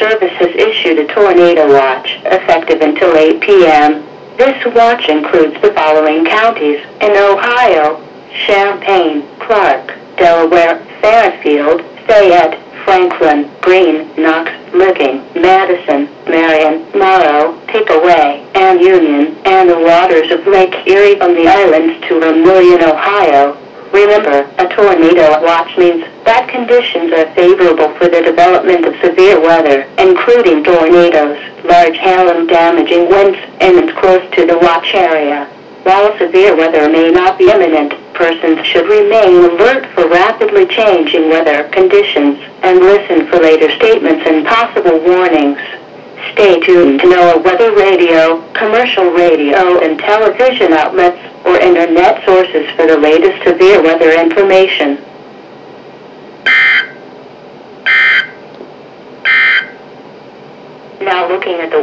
Service has issued a tornado watch, effective until 8 p.m. This watch includes the following counties in Ohio: Champaign, Clark, Delaware, Fairfield, Fayette, Franklin, Greene, Knox, Licking, Madison, Marion, Morrow, Pickaway, and Union, and the waters of Lake Erie from the islands to Vermilion, Ohio. Remember, a tornado watch means that conditions are favorable for the development of severe weather, including tornadoes, large hail and damaging winds, and close to the watch area. While severe weather may not be imminent, persons should remain alert for rapidly changing weather conditions and listen for later statements and possible warnings. Stay tuned to NOAA weather radio, commercial radio and television outlets, or internet sources for the latest severe weather information. Now looking at the